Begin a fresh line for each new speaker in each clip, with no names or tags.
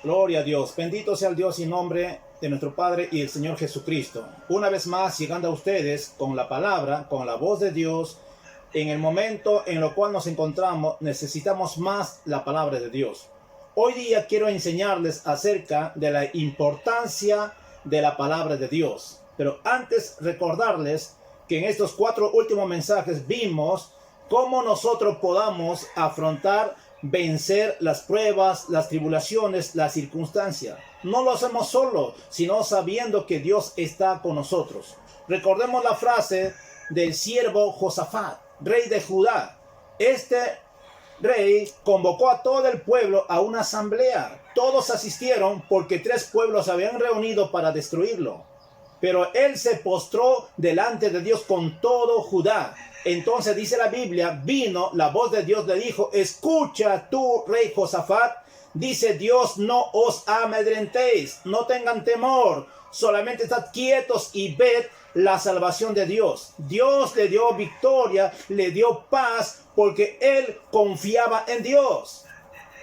Gloria a Dios. Bendito sea el Dios y nombre de nuestro Padre y el Señor Jesucristo. Una vez más llegando a ustedes con la palabra, con la voz de Dios. En el momento en el cual nos encontramos, necesitamos más la palabra de Dios. Hoy día quiero enseñarles acerca de la importancia de la palabra de Dios. Pero antes recordarles que en estos 4 últimos mensajes vimos cómo nosotros podamos afrontar, vencer las pruebas, las tribulaciones, las circunstancias. No lo hacemos solo, sino sabiendo que Dios está con nosotros. Recordemos la frase del siervo Josafat, rey de Judá. Este rey convocó a todo el pueblo a una asamblea. Todos asistieron porque 3 pueblos se habían reunido para destruirlo. Pero él se postró delante de Dios con todo Judá. Entonces dice la Biblia, vino la voz de Dios, le dijo: escucha tú, rey Josafat, dice Dios, no os amedrentéis, no tengan temor, solamente estad quietos y ved la salvación de Dios. Dios le dio victoria, le dio paz, porque él confiaba en Dios.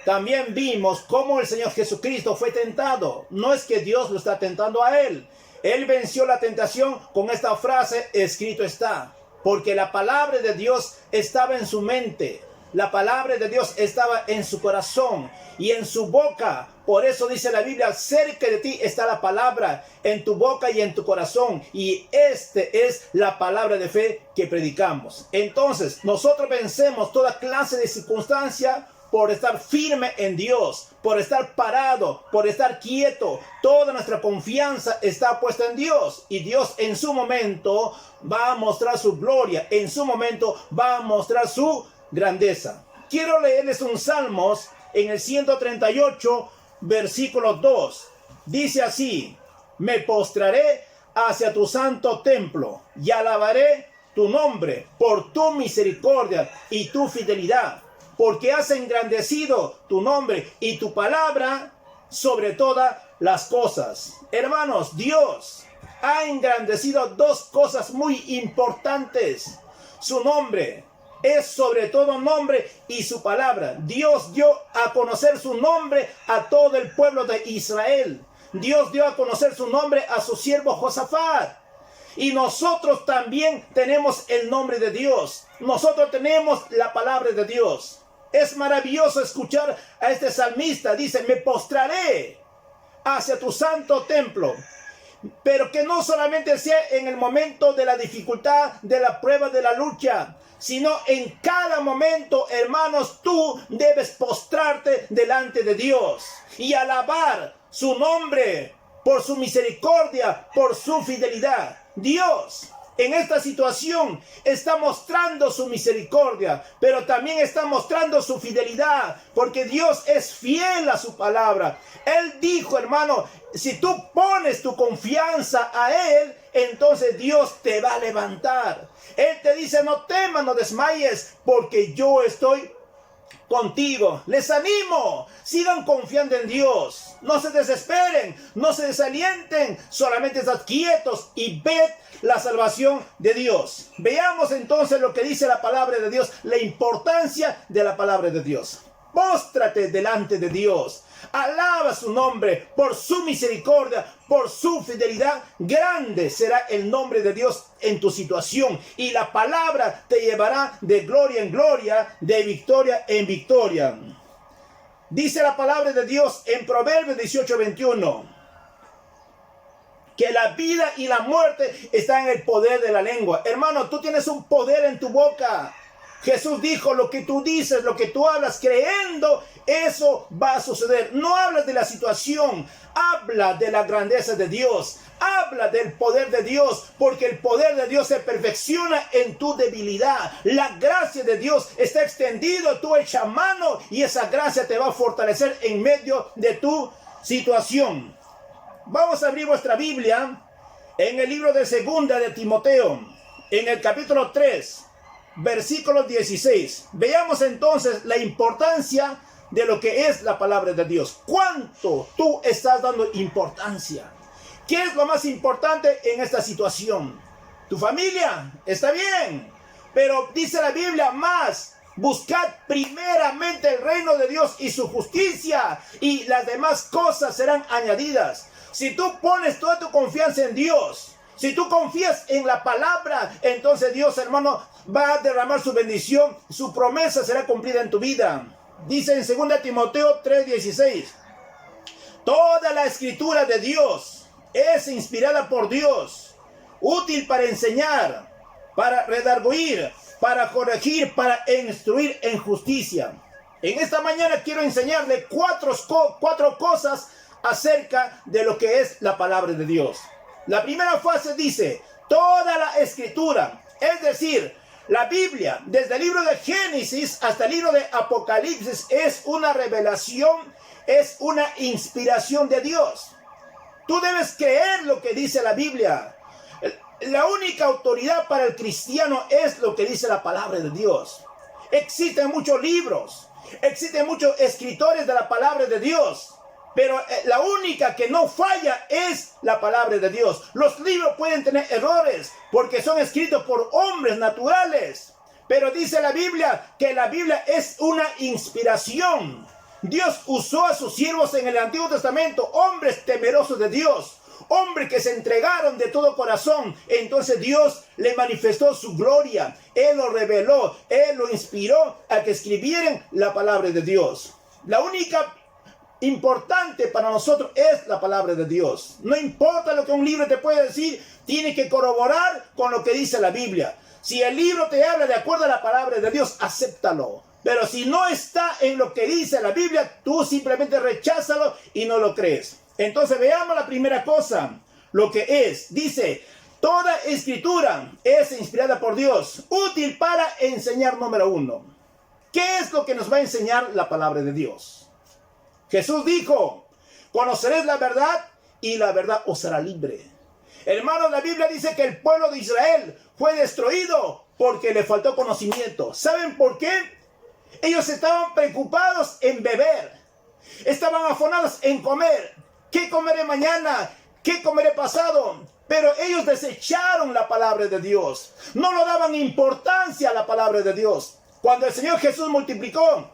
También vimos cómo el Señor Jesucristo fue tentado. No es que Dios lo está tentando a él. Él venció la tentación con esta frase: escrito está. Porque la palabra de Dios estaba en su mente. La palabra de Dios estaba en su corazón y en su boca. Por eso dice la Biblia: cerca de ti está la palabra, en tu boca y en tu corazón. Y este es la palabra de fe que predicamos. Entonces, nosotros vencemos toda clase de circunstancia por estar firme en Dios, por estar parado, por estar quieto. Toda nuestra confianza está puesta en Dios. Y Dios en su momento va a mostrar su gloria. En su momento va a mostrar su grandeza. Quiero leerles un Salmos en el 138, versículo 2. Dice así: me postraré hacia tu santo templo y alabaré tu nombre por tu misericordia y tu fidelidad, porque has engrandecido tu nombre y tu palabra sobre todas las cosas. Hermanos, Dios ha engrandecido 2 cosas muy importantes. Su nombre es sobre todo nombre y su palabra. Dios dio a conocer su nombre a todo el pueblo de Israel. Dios dio a conocer su nombre a su siervo Josafat. Y nosotros también tenemos el nombre de Dios. Nosotros tenemos la palabra de Dios. Es maravilloso escuchar a este salmista. Dice: me postraré hacia tu santo templo. Pero que no solamente sea en el momento de la dificultad, de la prueba, de la lucha, sino en cada momento, hermanos, tú debes postrarte delante de Dios y alabar su nombre por su misericordia, por su fidelidad. Dios en esta situación está mostrando su misericordia, pero también está mostrando su fidelidad, porque Dios es fiel a su palabra. Él dijo, hermano, si tú pones tu confianza a Él, entonces Dios te va a levantar. Él te dice: no temas, no desmayes, porque yo estoy contigo. Les animo, sigan confiando en Dios, no se desesperen, no se desalienten, solamente estad quietos y ved la salvación de Dios. Veamos entonces lo que dice la palabra de Dios, la importancia de la palabra de Dios. Póstrate delante de Dios, alaba su nombre por su misericordia, por su fidelidad. Grande será el nombre de Dios en tu situación, y la palabra te llevará de gloria en gloria, de victoria en victoria. Dice la palabra de Dios en Proverbios 18:21, que la vida y la muerte están en el poder de la lengua. Hermano, tú tienes un poder en tu boca. Jesús dijo: lo que tú dices, lo que tú hablas creyendo, eso va a suceder. No hablas de la situación, habla de la grandeza de Dios, habla del poder de Dios, porque el poder de Dios se perfecciona en tu debilidad. La gracia de Dios está extendido, tú echa mano y esa gracia te va a fortalecer en medio de tu situación. Vamos a abrir vuestra Biblia en el libro de 2 de Timoteo, en el capítulo 3. Versículo 16. Veamos entonces la importancia de lo que es la palabra de Dios. ¿Cuánto tú estás dando importancia? ¿Qué es lo más importante en esta situación? Tu familia está bien, pero dice la Biblia: más Buscad primeramente el reino de Dios y su justicia, y las demás cosas serán añadidas. Si tú pones toda tu confianza en Dios, si tú confías en la palabra, entonces Dios, hermano, va a derramar su bendición, su promesa será cumplida en tu vida. Dice en 2 Timoteo 3:16, toda la escritura de Dios es inspirada por Dios, útil para enseñar, para redarguir, para corregir, para instruir en justicia. En esta mañana quiero enseñarle cuatro cosas acerca de lo que es la palabra de Dios. La primera fase dice, toda la escritura, es decir, la Biblia, desde el libro de Génesis hasta el libro de Apocalipsis, es una revelación, es una inspiración de Dios. Tú debes creer lo que dice la Biblia. La única autoridad para el cristiano es lo que dice la palabra de Dios. Existen muchos libros, existen muchos escritores de la palabra de Dios, pero la única que no falla es la palabra de Dios. Los libros pueden tener errores porque son escritos por hombres naturales, pero dice la Biblia que la Biblia es una inspiración. Dios usó a sus siervos en el Antiguo Testamento, hombres temerosos de Dios, hombres que se entregaron de todo corazón. Entonces Dios le manifestó su gloria, Él lo reveló, Él lo inspiró a que escribieran la palabra de Dios. La única importante para nosotros es la palabra de Dios. No importa lo que un libro te puede decir, tiene que corroborar con lo que dice la Biblia. Si el libro te habla de acuerdo a la palabra de Dios, acéptalo. Pero si no está en lo que dice la Biblia, tú simplemente recházalo y no lo crees. Entonces veamos la primera cosa, lo que es. Dice, toda escritura es inspirada por Dios, útil para enseñar, número 1. ¿Qué es lo que nos va a enseñar la palabra de Dios? Jesús dijo, conoceréis la verdad y la verdad os hará libre. Hermanos, la Biblia dice que el pueblo de Israel fue destruido porque le faltó conocimiento. ¿Saben por qué? Ellos estaban preocupados en beber, estaban afanados en comer. ¿Qué comeré mañana? ¿Qué comeré pasado? Pero ellos desecharon la palabra de Dios. No le daban importancia a la palabra de Dios. Cuando el Señor Jesús multiplicó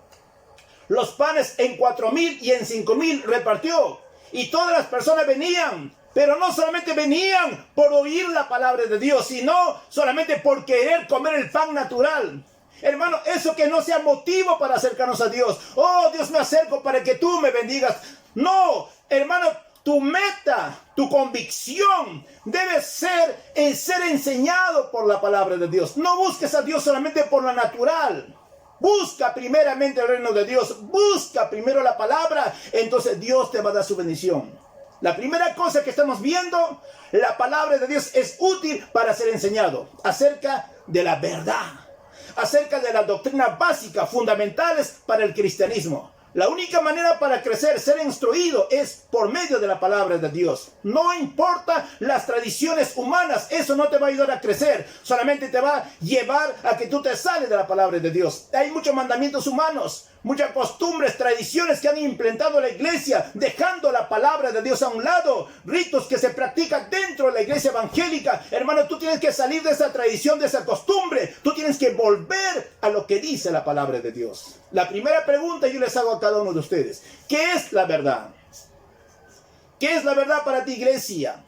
los panes en 4,000 y en 5,000 repartió, y todas las personas venían, pero no solamente venían por oír la palabra de Dios, sino solamente por querer comer el pan natural. Hermano, eso que no sea motivo para acercarnos a Dios. Oh, Dios, me acerco para que tú me bendigas. No, hermano, tu meta, tu convicción debe ser en ser enseñado por la palabra de Dios. No busques a Dios solamente por lo natural. Busca primeramente el reino de Dios. Busca primero la palabra. Entonces Dios te va a dar su bendición. La primera cosa que estamos viendo, la palabra de Dios es útil para ser enseñado acerca de la verdad, acerca de las doctrinas básicas, fundamentales para el cristianismo. La única manera para crecer, ser instruido, es por medio de la palabra de Dios. No importa las tradiciones humanas, eso no te va a ayudar a crecer. Solamente te va a llevar a que tú te sales de la palabra de Dios. Hay muchos mandamientos humanos, muchas costumbres, tradiciones que han implantado la iglesia, dejando la palabra de Dios a un lado. Ritos que se practican dentro de la iglesia evangélica. Hermano, tú tienes que salir de esa tradición, de esa costumbre. Tú tienes que volver a lo que dice la palabra de Dios. La primera pregunta yo les hago a cada uno de ustedes. ¿Qué es la verdad? ¿Qué es la verdad para ti, iglesia?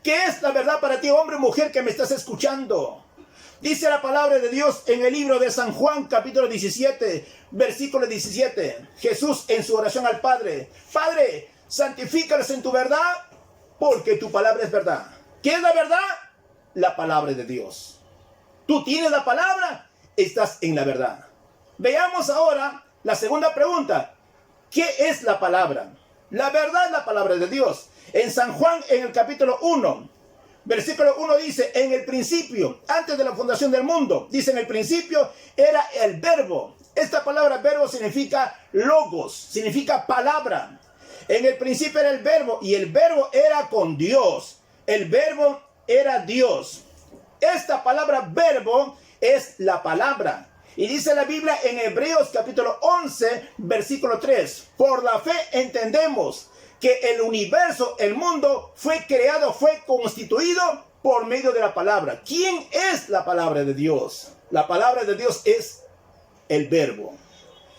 ¿Qué es la verdad para ti, hombre o mujer que me estás escuchando? Dice la palabra de Dios en el libro de San Juan, capítulo 17, versículo 17. Jesús en su oración al Padre. Padre, santifícalos en tu verdad, porque tu palabra es verdad. ¿Qué es la verdad? La palabra de Dios. Tú tienes la palabra, estás en la verdad. Veamos ahora la segunda pregunta. ¿Qué es la palabra? La verdad es la palabra de Dios. En San Juan, en el capítulo 1, versículo 1 dice, en el principio, antes de la fundación del mundo, dice en el principio era el verbo. Esta palabra verbo significa logos, significa palabra. En el principio era el verbo y el verbo era con Dios. El verbo era Dios. Esta palabra verbo es la palabra. Y dice la Biblia en Hebreos capítulo 11, versículo 3. Por la fe entendemos que el universo, el mundo, fue creado, fue constituido por medio de la palabra. ¿Quién es la palabra de Dios? La palabra de Dios es el verbo.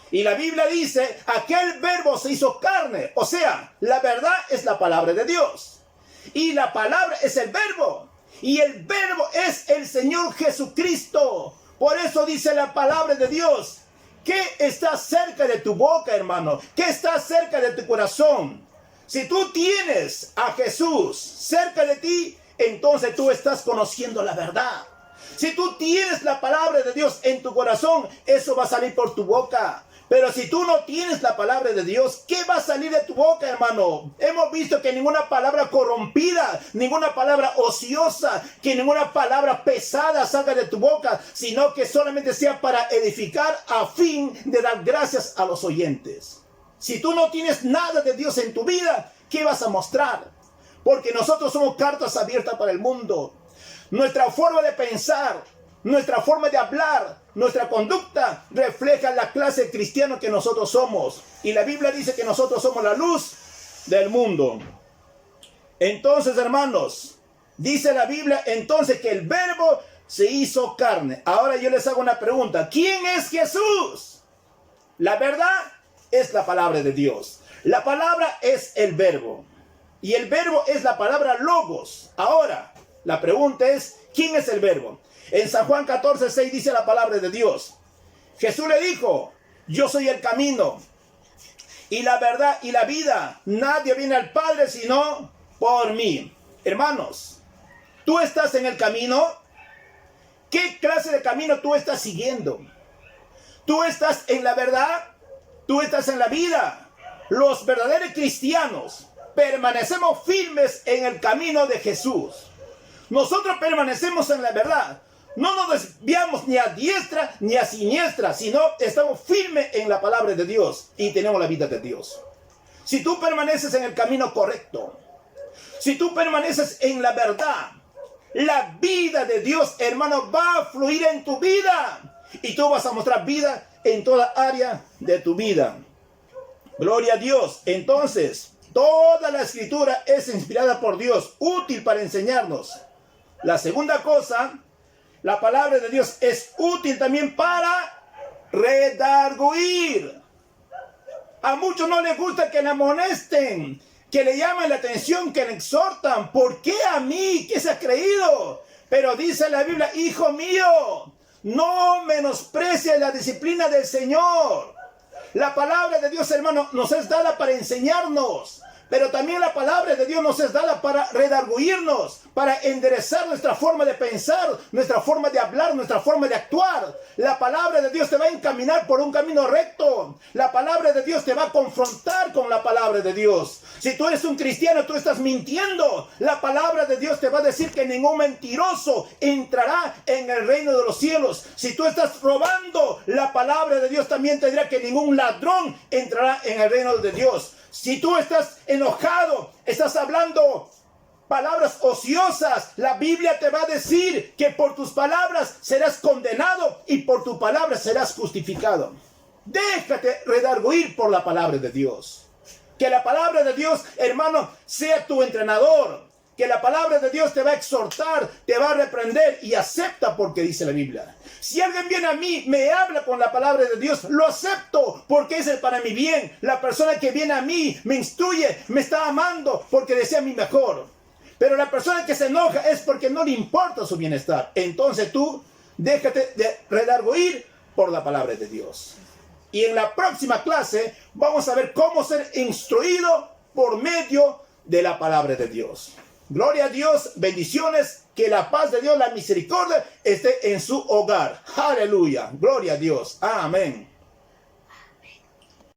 Y la Biblia dice, aquel verbo se hizo carne. O sea, la verdad es la palabra de Dios. Y la palabra es el verbo. Y el verbo es el Señor Jesucristo. Por eso dice la palabra de Dios. ¿Qué está cerca de tu boca, hermano? ¿Qué está cerca de tu corazón? Si tú tienes a Jesús cerca de ti, entonces tú estás conociendo la verdad. Si tú tienes la palabra de Dios en tu corazón, eso va a salir por tu boca. Pero si tú no tienes la palabra de Dios, ¿qué va a salir de tu boca, hermano? Hemos visto que ninguna palabra corrompida, ninguna palabra ociosa, que ninguna palabra pesada salga de tu boca, sino que solamente sea para edificar a fin de dar gracias a los oyentes. Si tú no tienes nada de Dios en tu vida, ¿qué vas a mostrar? Porque nosotros somos cartas abiertas para el mundo. Nuestra forma de pensar, nuestra forma de hablar, nuestra conducta refleja la clase de cristiano que nosotros somos. Y la Biblia dice que nosotros somos la luz del mundo. Entonces, hermanos, dice la Biblia entonces que el verbo se hizo carne. Ahora yo les hago una pregunta. ¿Quién es Jesús? La verdad es la palabra de Dios. La palabra es el verbo. Y el verbo es la palabra logos. Ahora, la pregunta es, ¿quién es el verbo? En San Juan 14:6 dice la palabra de Dios. Jesús le dijo, yo soy el camino y la verdad y la vida. Nadie viene al Padre sino por mí. Hermanos, ¿tú estás en el camino? ¿Qué clase de camino tú estás siguiendo? ¿Tú estás en la verdad? ¿Tú estás en la vida? Los verdaderos cristianos permanecemos firmes en el camino de Jesús. Nosotros permanecemos en la verdad. No nos desviamos ni a diestra ni a siniestra, sino estamos firmes en la palabra de Dios y tenemos la vida de Dios. Si tú permaneces en el camino correcto, si tú permaneces en la verdad, la vida de Dios, hermano, va a fluir en tu vida y tú vas a mostrar vida en toda área de tu vida. Gloria a Dios. Entonces, toda la escritura es inspirada por Dios, útil para enseñarnos. La segunda cosa, la palabra de Dios es útil también para redarguir. A muchos no les gusta que le amonesten, que le llamen la atención, que le exhortan. ¿Por qué a mí? ¿Qué se ha creído? Pero dice la Biblia, hijo mío, no menosprecies la disciplina del Señor. La palabra de Dios, hermano, nos es dada para enseñarnos. Pero también la palabra de Dios nos es dada para redarguirnos, para enderezar nuestra forma de pensar, nuestra forma de hablar, nuestra forma de actuar. La palabra de Dios te va a encaminar por un camino recto. La palabra de Dios te va a confrontar con la palabra de Dios. Si tú eres un cristiano, tú estás mintiendo. La palabra de Dios te va a decir que ningún mentiroso entrará en el reino de los cielos. Si tú estás robando, la palabra de Dios también te dirá que ningún ladrón entrará en el reino de Dios. Si tú estás enojado, estás hablando palabras ociosas, la Biblia te va a decir que por tus palabras serás condenado y por tu palabra serás justificado. Déjate redarguir por la palabra de Dios. Que la palabra de Dios, hermano, sea tu entrenador. Que la palabra de Dios te va a exhortar, te va a reprender y acepta porque dice la Biblia. Si alguien viene a mí, me habla con la palabra de Dios, lo acepto porque es para mi bien. La persona que viene a mí, me instruye, me está amando porque desea mi mejor. Pero la persona que se enoja es porque no le importa su bienestar. Entonces tú, déjate de redarguir por la palabra de Dios. Y en la próxima clase vamos a ver cómo ser instruido por medio de la palabra de Dios. Gloria a Dios, bendiciones, que la paz de Dios, la misericordia esté en su hogar. Aleluya, gloria a Dios, amén.